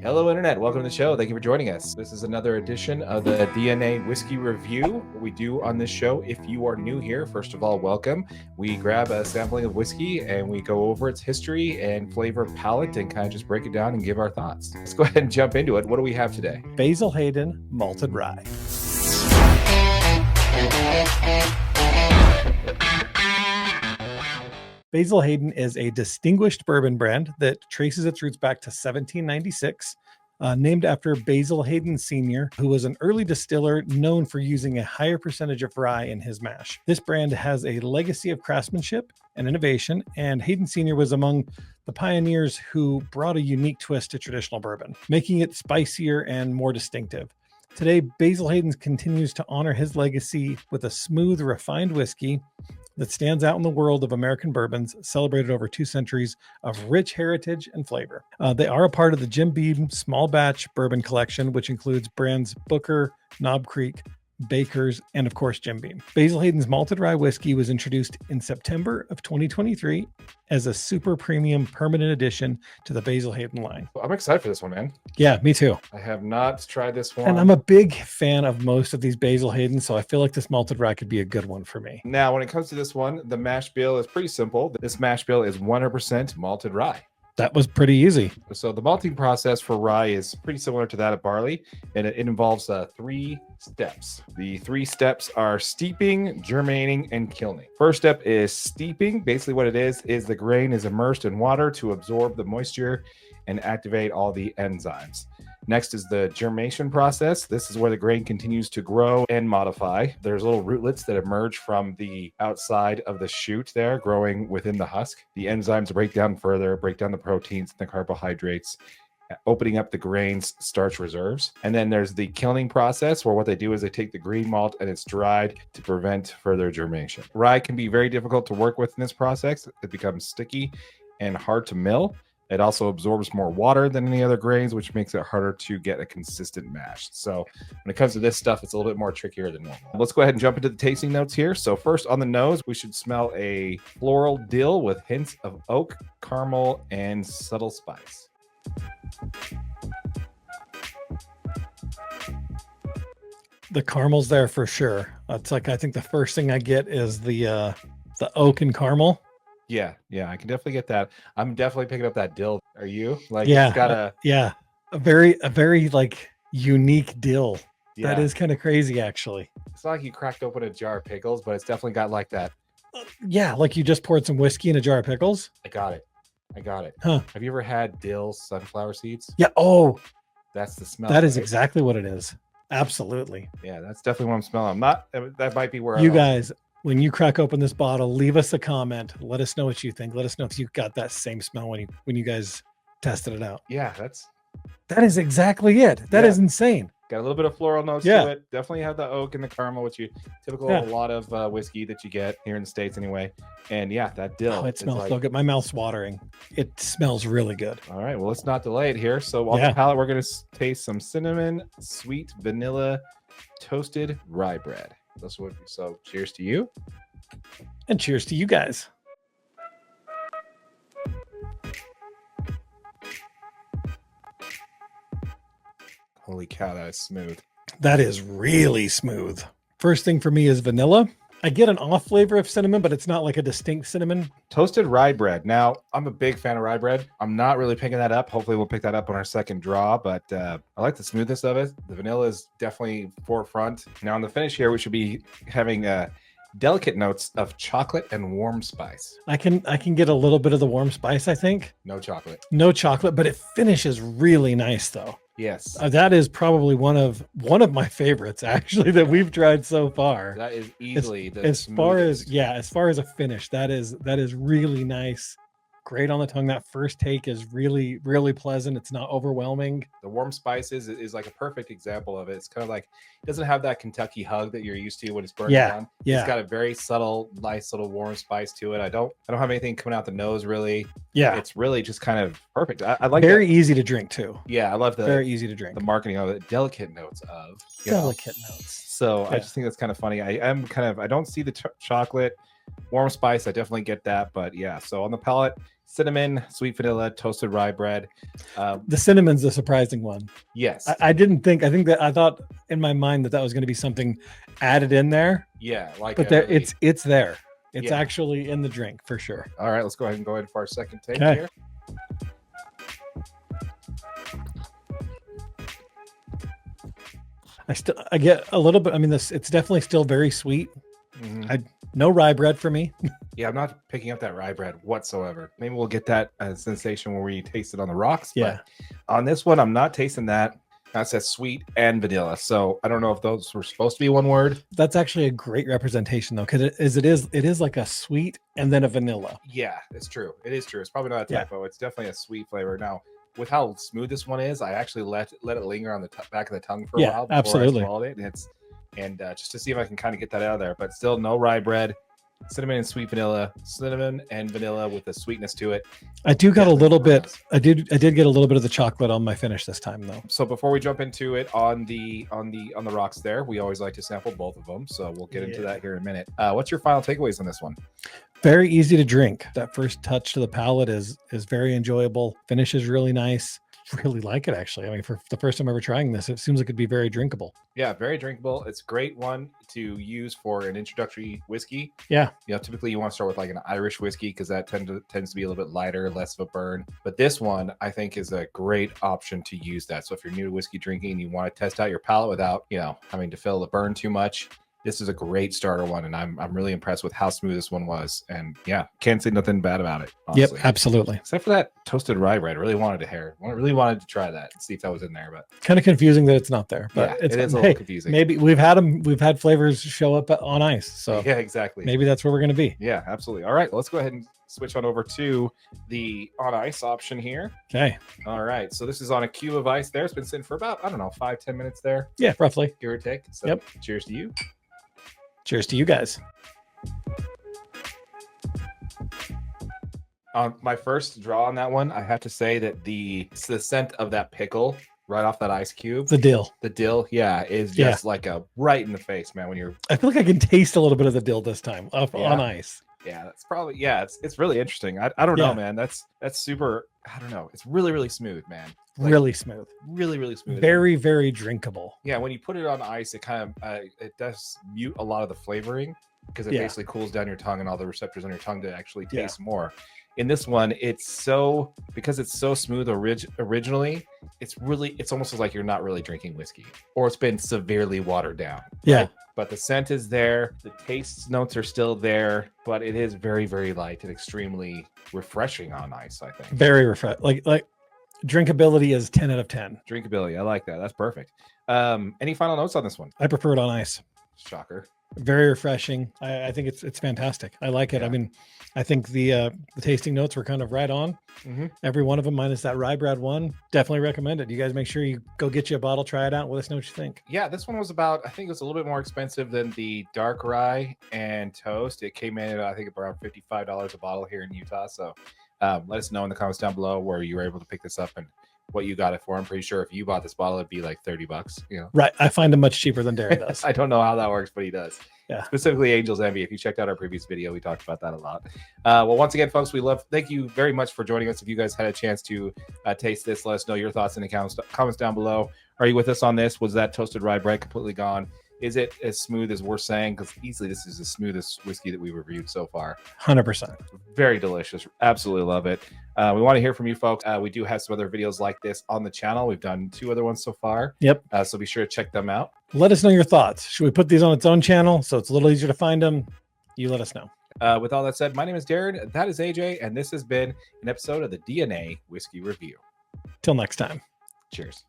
Hello, Internet. Welcome to the show. Thank you for joining us. This is another edition of the DNA Whiskey Review. What we do on this show, if you are new here, first of all, welcome. We grab a sampling of whiskey and we go over its history and flavor palette and kind of just break it down and give our thoughts. Let's go ahead and jump into it. What do we have today? Basil Hayden Malted Rye. Basil Hayden is a distinguished bourbon brand that traces its roots back to 1796, named after Basil Hayden Sr., who was an early distiller known for using a higher percentage of rye in his mash. This brand has a legacy of craftsmanship and innovation, and Hayden Sr. was among the pioneers who brought a unique twist to traditional bourbon, making it spicier and more distinctive. Today, Basil Hayden continues to honor his legacy with a smooth, refined whiskey that stands out in the world of American bourbons, celebrated over 2 centuries of rich heritage and flavor. They are a part of the Jim Beam small batch bourbon collection, which includes brands Booker, Knob Creek, Baker's, and of course, Jim Beam. Basil Hayden's Malted Rye whiskey was introduced in September of 2023 as a super premium permanent addition to the Basil Hayden line. Well, I'm excited for this one, man. Yeah, me too. I have not tried this one. And I'm a big fan of most of these Basil Hayden, so I feel like this Malted Rye could be a good one for me. Now, when it comes to this one, the mash bill is pretty simple. This mash bill is 100% malted rye. That was pretty easy. So the malting process for rye is pretty similar to that of barley, and it involves 3 steps. The 3 steps are steeping, germinating, and kilning. First step is steeping. Basically what it is the grain is immersed in water to absorb the moisture and activate all the enzymes. Next is the germination process. This is where the grain continues to grow and modify. There's little rootlets that emerge from the outside of the shoot there, growing within the husk. The enzymes break down further, break down the proteins and the carbohydrates, opening up the grain's starch reserves. And then there's the kilning process, where what they do is they take the green malt and it's dried to prevent further germination. Rye can be very difficult to work with in this process. It becomes sticky and hard to mill. It also absorbs more water than any other grains, which makes it harder to get a consistent mash. So when it comes to this stuff, it's a little bit more trickier than normal. Let's go ahead and jump into the tasting notes here. So first on the nose, we should smell a floral dill with hints of oak, caramel, and subtle spice. The caramel's there for sure. It's like, I think the first thing I get is the oak and caramel. Yeah, I can definitely get that. I'm definitely picking up that dill. Are you? Like, Yeah, it's got a very like unique dill. yeah. That is kind of crazy, actually. It's not like you cracked open a jar of pickles, but it's definitely got like that. Yeah, like you just poured some whiskey in a jar of pickles. I got it. Huh? Have you ever had dill sunflower seeds? Yeah. Oh, That's the smell. that is right? exactly what it is. Absolutely. Yeah, that's definitely what I'm smelling. I'm not. That might be where You I guys, when you crack open this bottle, leave us a comment. Let us know what you think. Let us know if you got that same smell when you guys tested it out. Yeah, That is exactly it. That is insane. got a little bit of floral notes Yeah. to it. Definitely have the oak and the caramel, which you typical Yeah. a lot of whiskey that you get here in the States anyway. And yeah, that dill. Oh, it is smells like, so good. My mouth's watering. It smells really good. all right, well, let's not delay it here. So on Yeah. the palate, we're going to taste some cinnamon, sweet vanilla, toasted rye bread. So cheers to you. And cheers to you guys. Holy cow, that is smooth. That is really smooth. First thing for me is vanilla. I get an off flavor of cinnamon, but it's not like a distinct cinnamon. Toasted rye bread. Now, I'm a big fan of rye bread. I'm not really picking that up. Hopefully, we'll pick that up on our second draw, but I like the smoothness of it. The vanilla is definitely forefront. Now, on the finish here, we should be having delicate notes of chocolate and warm spice. I can get a little bit of the warm spice, I think. No chocolate. No chocolate, but it finishes really nice though. Yes. That is probably one of my favorites actually that we've tried so far. That is easily As far as a finish, that is really nice. Great on the tongue. That first take is really, really pleasant. It's not overwhelming. The warm spice is like a perfect example of it. It's kind of like, it doesn't have that Kentucky hug that you're used to when it's burning down. Yeah. It's got a very subtle, nice little warm spice to it. I don't have anything coming out the nose really. Yeah. It's really just kind of perfect. I like very that. easy to drink too. Yeah, I love Very easy to drink. the marketing of it. Delicate notes of, you know. Delicate notes. So I Yeah. just think that's kind of funny. I don't see the chocolate. Warm spice, I definitely get that. But yeah, so on the palate, cinnamon, sweet vanilla, toasted rye bread. The cinnamon's the surprising one. Yes. I thought in my mind that was going to be something added in there. Yeah, like but there, it's there. It's actually in the drink for sure. All right, let's go ahead and go in for our second take Okay. here. I get a little bit. I mean, it's definitely still very sweet. No rye bread for me. Yeah, I'm not picking up that rye bread whatsoever. Maybe we'll get that sensation when we taste it on the rocks. Yeah. But on this one, I'm not tasting that. That says sweet and vanilla. So I don't know if those were supposed to be one word. That's actually a great representation though, because it is like a sweet and then a vanilla. Yeah, it's true. It is true. It's probably not a typo. It's definitely a sweet flavor. Now, with how smooth this one is, I actually let it linger on the back of the tongue for a while before absolutely. I swallowed it. And just to see if I can kind of get that out of there, but still no rye bread. Cinnamon and sweet vanilla, cinnamon and vanilla with a sweetness to it. I do got a little bit. I did get a little bit of the chocolate on my finish this time though. So before we jump into it on the rocks there, we always like to sample both of them. So we'll get into that here in a minute. What's your final takeaways on this one? Very easy to drink. That first touch to the palate is very enjoyable. Finish is really nice. Really like it actually. I mean, for the first time ever trying this, it seems like it'd be very drinkable. Yeah, very drinkable. It's a great one to use for an introductory whiskey. Yeah. Typically you want to start with like an Irish whiskey because that tends to be a little bit lighter, less of a burn. But this one I think is a great option to use that. So if you're new to whiskey drinking and you want to test out your palate without, having to feel the burn too much, this is a great starter one, and I'm really impressed with how smooth this one was. And yeah, can't say nothing bad about it. Honestly. Yep, absolutely. Except for that toasted rye bread, really wanted to try that and see if that was in there. But kind of confusing that it's not there. But it is a little confusing. Maybe we've had flavors show up on ice. So yeah, exactly. Maybe that's where we're going to be. Yeah, absolutely. All right, let's go ahead and switch on over to the on ice option here. Okay. All right. So this is on a cube of ice there. It's been sitting for about, 5-10 minutes there. Yeah, roughly. Give or take. So cheers to you. Cheers to you guys. On my first draw on that one, I have to say that the scent of that pickle right off that ice cube. The dill, is just like a right in the face, man. I feel like I can taste a little bit of the dill this time on ice. Yeah, that's probably it's really interesting. I don't know, man. That's super. I don't know. It's really, really smooth, man. Like, really smooth. Really, really smooth. Very, very drinkable. Yeah, when you put it on ice, it kind of it does mute a lot of the flavoring because it basically cools down your tongue and all the receptors on your tongue to actually taste more. In this one, because it's so smooth originally, it's almost like you're not really drinking whiskey, or it's been severely watered down. Yeah. Right? But the scent is there, the taste notes are still there, but it is very, very light and extremely refreshing on ice, I think. Very refreshing. Like drinkability is 10 out of 10. Drinkability, I like that. That's perfect. Any final notes on this one? I prefer it on ice. Shocker. Very refreshing. I think it's fantastic. I like it. I mean, I think the tasting notes were kind of right on. Every one of them, minus that rye bread one. Definitely recommend it. You guys make sure you go get you a bottle, try it out, let us know what you think. Yeah, this one was I think it was a little bit more expensive than the dark rye and toast. It came in at, I think, around $55 a bottle here in Utah. So let us know in the comments down below where you were able to pick this up and what you got it for. I'm pretty sure if you bought this bottle, it'd be like $30, Right. I find them much cheaper than Dairy does. I don't know how that works, but he does. Yeah. Specifically Angel's Envy. If you checked out our previous video, we talked about that a lot. Well, once again, folks, thank you very much for joining us. If you guys had a chance to taste this, let us know your thoughts in the comments down below. Are you with us on this? Was that toasted rye bread completely gone? Is it as smooth as we're saying? Because easily this is the smoothest whiskey that we've reviewed so far. 100%. Very delicious. Absolutely love it. We want to hear from you folks. We do have some other videos like this on the channel. We've done 2 other ones so far. Yep. So be sure to check them out. Let us know your thoughts. Should we put these on its own channel so it's a little easier to find them? You let us know. With all that said, my name is Darren. That is AJ. And this has been an episode of the DNA Whiskey Review. Till next time. Cheers.